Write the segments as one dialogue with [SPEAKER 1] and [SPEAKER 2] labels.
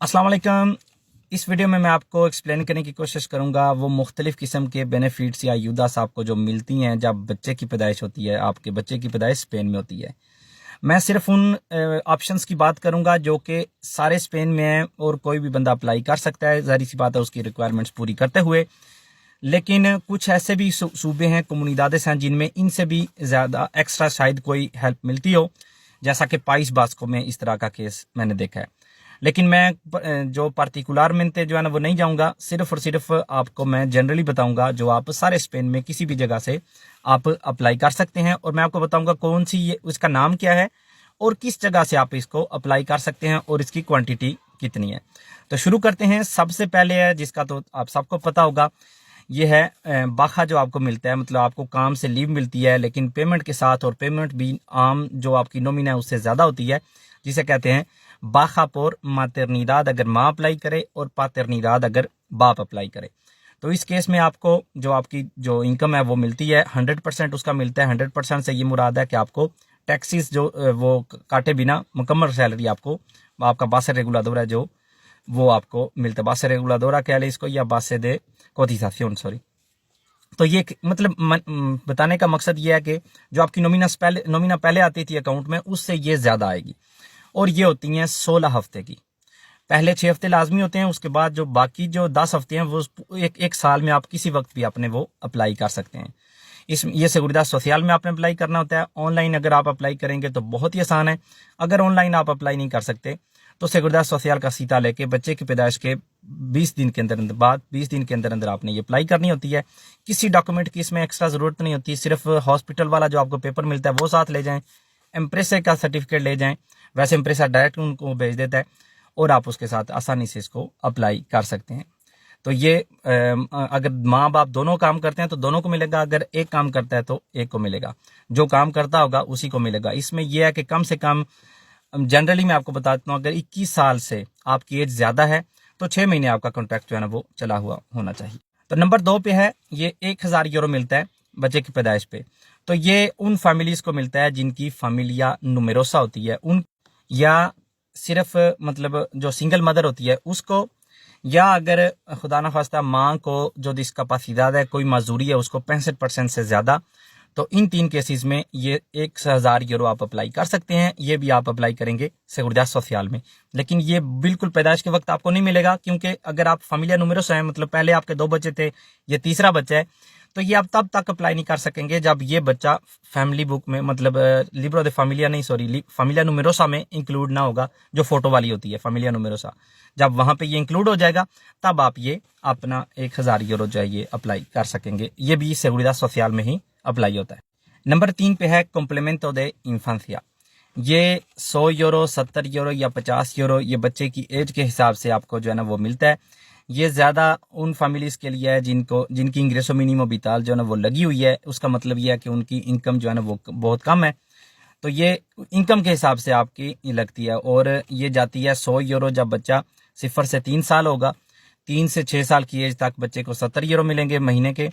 [SPEAKER 1] अस्सलाम वालेकुम। इस वीडियो में मैं आपको एक्सप्लेन करने की कोशिश करूंगा वो मुख्तलिफ़ किस्म के बेनिफिट्स या युदास आपको जो मिलती हैं जब बच्चे की पैदाइश होती है, आपके बच्चे की पैदाइश स्पेन में होती है। मैं सिर्फ उन ऑप्शंस की बात करूंगा जो कि सारे स्पेन में हैं और कोई भी बंदा अप्लाई कर सकता है, ज़ाहिर सी बात है उसकी रिक्वायरमेंट्स पूरी करते हुए। लेकिन कुछ ऐसे भी सूबे हैं, कम्युनिदादेस हैं जिनमें इनसे भी ज़्यादा एक्स्ट्रा शायद कोई हेल्प मिलती हो, जैसा कि पाइस बास्को में इस तरह का केस मैंने देखा है। लेकिन मैं जो पार्टिकुलरmente जो है ना वो नहीं जाऊंगा, सिर्फ और सिर्फ आपको मैं जनरली बताऊंगा जो आप सारे स्पेन में किसी भी जगह से आप अप्लाई कर सकते हैं, और मैं आपको बताऊंगा कौन सी ये उसका नाम क्या है और किस जगह से आप इसको अप्लाई कर सकते हैं और इसकी क्वांटिटी कितनी है। तो शुरू करते हैं। सबसे पहले है जिसका तो आप सबको पता होगा, ये है बाखा जो आपको मिलता है, मतलब आपको काम से लीव मिलती है लेकिन पेमेंट के साथ, और पेमेंट भी आम जो आपकी नॉमिना है उससे ज़्यादा होती है, जिसे कहते हैं बाखा पोर मातरनीदाद अगर माँ अप्लाई करे और पातरनीदाद अगर बाप अप्लाई करे। तो इस केस में आपको जो आपकी जो इनकम है वो मिलती है 100% उसका मिलता है। 100% से ये मुराद है कि आपको टैक्सीज जो वो काटे बिना मुकम्मल सैलरी आपको, आपका बासे रेगुलादोरा है जो वो आपको मिलता है। बासे रेगुलादोरा कह ले इसको, या बासे दे कोटिजाción, सॉरी। तो ये मतलब बताने का मकसद ये है कि जो आपकी नॉमिना पहले आती थी अकाउंट में उससे ये ज्यादा आएगी, और ये होती हैं 16 हफ्ते की। पहले 6 हफ्ते लाजमी होते हैं, उसके बाद जो बाकी जो 10 हफ्ते हैं वो एक साल में आप किसी वक्त भी अपने वो अप्लाई कर सकते हैं। ये seguridad सोशल में आपने अप्लाई करना होता है। ऑनलाइन अगर आप अप्लाई करेंगे तो बहुत ही आसान है। अगर ऑनलाइन आप अप्लाई नहीं कर सकते तो seguridad सोशल का सीता लेके बच्चे की पैदाइश के 20 दिन के अंदर आपने ये अप्लाई करनी होती है। किसी डॉक्यूमेंट की इसमें एक्स्ट्रा जरूरत नहीं होती, सिर्फ हॉस्पिटल वाला जो आपको पेपर मिलता है वो साथ ले जाएं, एम्प्रेसा का सर्टिफिकेट ले जाएं। वैसे एम्प्रेसा डायरेक्ट उनको भेज देता है और आप उसके साथ आसानी से इसको अप्लाई कर सकते हैं। तो ये अगर माँ बाप दोनों काम करते हैं तो दोनों को मिलेगा, अगर एक काम करता है तो एक को मिलेगा, जो काम करता होगा उसी को मिलेगा। इसमें यह है कि कम से कम जनरली मैं आपको बताता हूँ, अगर 21 साल से आपकी एज ज्यादा है तो 6 महीने आपका कॉन्ट्रैक्ट जो है ना वो चला हुआ होना चाहिए। तो नंबर 2 पे है, ये 1000 यूरो मिलता है बच्चे की पैदाइश पे। तो ये उन फैमिलीज को मिलता है जिनकी फैमिलिया नुमेरोसा होती है, उन या सिर्फ मतलब जो सिंगल मदर होती है उसको, या अगर खुदा ना खास्ता माँ को जो डिस्कैपेसिटेड है, कोई मजदूरी है उसको 65% से ज्यादा। तो इन 3 केसेस में ये 1000 यूरो आप अप्लाई कर सकते हैं। ये भी आप अप्लाई करेंगे seguridad सोशल में, लेकिन ये बिल्कुल पैदाइश के वक्त आपको नहीं मिलेगा, क्योंकि अगर आप फैमिलिया नुमेरोस हैं, मतलब पहले आपके 2 बच्चे थे, ये तीसरा बच्चा है, तो ये आप तब तक अप्लाई नहीं कर सकेंगे जब ये बच्चा फैमिली बुक में, मतलब लिब्रो दे फैमिलिया नहीं, सॉरी, फैमिलिया नुमेरोसा में इंक्लूड ना होगा, जो फोटो वाली होती है फैमिलिया नुमेरोसा। जब वहां पे ये इंक्लूड हो जाएगा तब आप ये अपना 1000 यूरो जो है ये अप्लाई कर सकेंगे। ये भी seguridad सोशल में ही अप्लाई होता है। नंबर 3 पे है कॉम्प्लीमेंटो दे इन्फांसिया। ये 100 यूरो, 70 यूरो या 50 यूरो, ये बच्चे की एज के हिसाब से आपको जो है ना वो मिलता है। ये ज्यादा उन फैमिलीज के लिए है जिनकी इंग्रेसो मिनिमो विताल जो है ना वो लगी हुई है। उसका मतलब ये है कि उनकी इनकम जो है ना वो बहुत कम है, तो ये इनकम के हिसाब से आपकी लगती है, और ये जाती है 100 यूरो जब बच्चा 0 से 3 साल होगा। 3 से 6 साल की एज तक बच्चे को 70 यूरो मिलेंगे महीने के,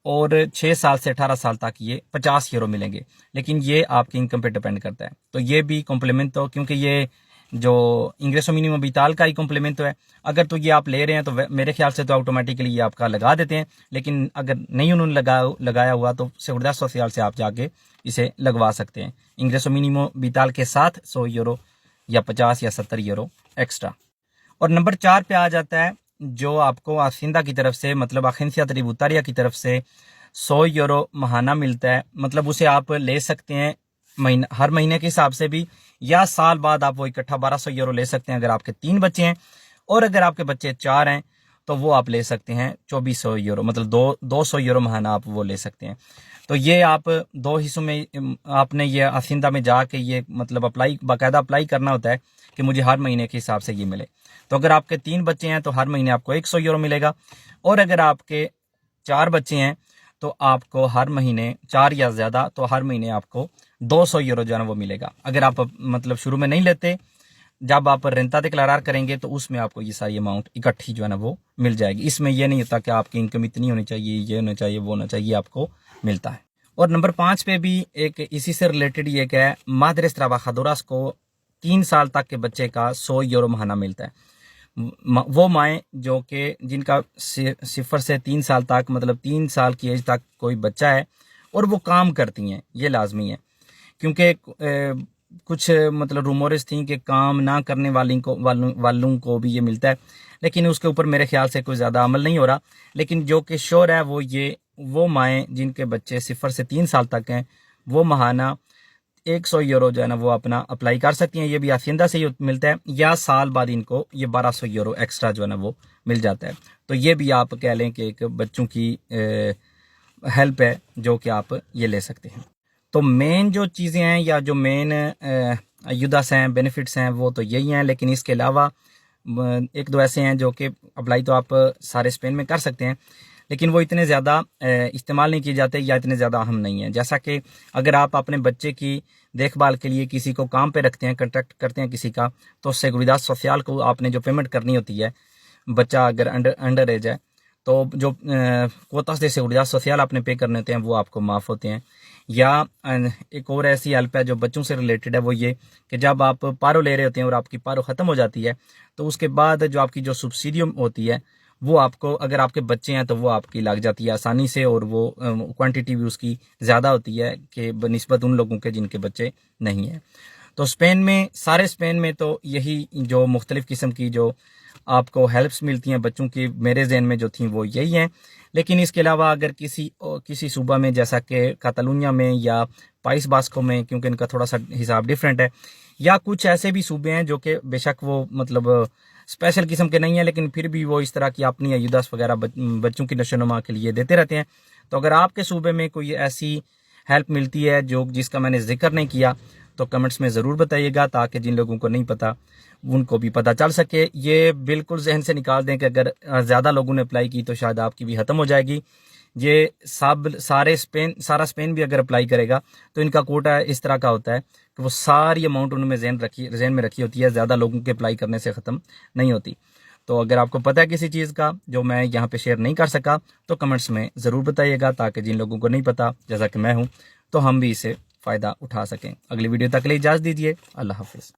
[SPEAKER 1] और 6 साल से 18 साल तक ये 50 यूरो मिलेंगे, लेकिन ये आपकी इनकम पे डिपेंड करता है। तो ये भी कॉम्प्लीमेंट हो, क्योंकि ये जो इंग्रेसो मिनिमम विताल का ही कॉम्प्लीमेंट है। अगर तो ये आप ले रहे हैं तो मेरे ख्याल से तो ऑटोमेटिकली ये आपका लगा देते हैं, लेकिन अगर नहीं उन्होंने लगाया हुआ तो seguridad सोशल से आप जाके इसे लगवा सकते हैं इंग्रेसो मिनिमम विताल के साथ 100 यूरो या 50 या 70 यूरो एक्स्ट्रा। और नंबर 4 पे आ जाता है जो आपको आसिंदा की तरफ से, मतलब अखेंसिया ट्रिब्यूटारिया की तरफ से 100 यूरो महाना मिलता है। मतलब उसे आप ले सकते हैं हर महीने के हिसाब से भी, या साल बाद आप वो इकट्ठा 1200 यूरो ले सकते हैं अगर आपके 3 बच्चे हैं, और अगर आपके बच्चे 4 हैं तो वो आप ले सकते हैं 2400 यूरो, मतलब 200 यूरो महाना आप वो ले सकते हैं। तो ये आप 2 हिस्सों में आपने ये आसिंदा में जाके ये मतलब बाकायदा अप्लाई करना होता है कि मुझे हर महीने के हिसाब से ये मिले। तो अगर आपके 3 बच्चे हैं तो हर महीने आपको 100 यूरो मिलेगा, और अगर आपके 4 बच्चे हैं तो आपको हर महीने 4 या ज्यादा तो हर महीने आपको 200 यूरो जो है ना वो मिलेगा। अगर आप मतलब शुरू में नहीं लेते, जब आप रेंता डिक्लारार करेंगे तो उसमें आपको ये सारी अमाउंट इकट्ठी जो है ना वो मिल जाएगी। इसमें ये नहीं होता कि आपकी इनकम इतनी होनी चाहिए, ये होना चाहिए, वो होना चाहिए, आपको मिलता है। और नंबर 5 पे भी एक इसी से रिलेटेड ये है, मादरेस ट्राबाजाdoras को 3 साल तक के बच्चे का 100 यूरो महाना मिलता है। वो माएँ जो कि जिनका 0 से 3 साल तक, मतलब 3 साल की एज तक कोई बच्चा है और वो काम करती हैं, ये लाजमी है। क्योंकि कुछ मतलब रूमोर्स थी कि काम ना करने वालों को भी ये मिलता है, लेकिन उसके ऊपर मेरे ख्याल से कोई ज़्यादा अमल नहीं हो रहा। लेकिन जो कि श्योर है वो माएँ जिनके बच्चे 0 से 3 साल तक हैं, वो महाना 100 यूरो जो है ना वो अपना अप्लाई कर सकती हैं। ये भी हाशिंदा से ही मिलता है, या साल बाद इनको ये 1200 यूरो एक्स्ट्रा जो है ना वो मिल जाता है। तो ये भी आप कह लें कि एक बच्चों की हेल्प है जो कि आप ये ले सकते हैं। तो मेन जो चीज़ें हैं या जो मेन युदास हैं, बेनिफिट्स हैं, वो तो यही हैं। लेकिन इसके अलावा एक दो ऐसे हैं जो कि अप्लाई तो आप सारे स्पेन में कर सकते हैं, लेकिन वो इतने ज़्यादा इस्तेमाल नहीं किए जाते या इतने ज़्यादा अहम नहीं है। जैसा कि अगर आप अपने बच्चे की देखभाल के लिए किसी को काम पे रखते हैं, कॉन्ट्रैक्ट करते हैं किसी का, तो सेगुरिदाद सोशल को आपने जो पेमेंट करनी होती है, बच्चा अगर अंडर एज है तो जो कोतास दे सेगुरिदाद सोशल आपने पे करने होते हैं वो आपको माफ़ होते हैं। या एक और ऐसी हेल्प है जो बच्चों से रिलेटेड है, वो ये कि जब आप पारो ले रहे होते हैं और आपकी पारो ख़त्म हो जाती है, तो उसके बाद जो आपकी जो सब्सिडी होती है वो आपको, अगर आपके बच्चे हैं तो वो आपकी लग जाती है आसानी से, और वो क्वांटिटी भी उसकी ज़्यादा होती है कि बनिस्बत उन लोगों के जिनके बच्चे नहीं हैं। तो स्पेन में, सारे स्पेन में तो यही जो मुख्तलिफ़ किस्म की जो आपको हेल्प्स मिलती हैं बच्चों की, मेरे जहन में जो थी वो यही हैं। लेकिन इसके अलावा अगर किसी सूबा में, जैसा कि कातालुनिया में या पाइस बास्को में, क्योंकि इनका थोड़ा सा हिसाब डिफरेंट है, या कुछ ऐसे भी सूबे हैं जो कि बेशक वो मतलब स्पेशल किस्म के नहीं है, लेकिन फिर भी वो इस तरह की अपनी अयुदास वगैरह बच्चों की नशोनुमा के लिए देते रहते हैं। तो अगर आपके सूबे में कोई ऐसी हेल्प मिलती है जिसका मैंने जिक्र नहीं किया, तो कमेंट्स में ज़रूर बताइएगा, ताकि जिन लोगों को नहीं पता उनको भी पता चल सके। ये बिल्कुल जहन से निकाल दें कि अगर ज़्यादा लोगों ने अप्लाई की तो शायद आपकी भी ख़त्म हो जाएगी। ये सारा स्पेन भी अगर अप्लाई करेगा तो इनका कोटा इस तरह का होता है कि वो सारी अमाउंट उन्होंने जहन में रखी होती है, ज़्यादा लोगों के अप्लाई करने से ख़त्म नहीं होती। तो अगर आपको पता है किसी चीज़ का जो मैं यहाँ पे शेयर नहीं कर सका, तो कमेंट्स में ज़रूर बताइएगा, ताकि जिन लोगों को नहीं पता, जैसा कि मैं हूँ, तो हम भी इसे फ़ायदा उठा सकें। अगली वीडियो तक के लिए इजाज़त दीजिए। अल्लाह हाफिज़।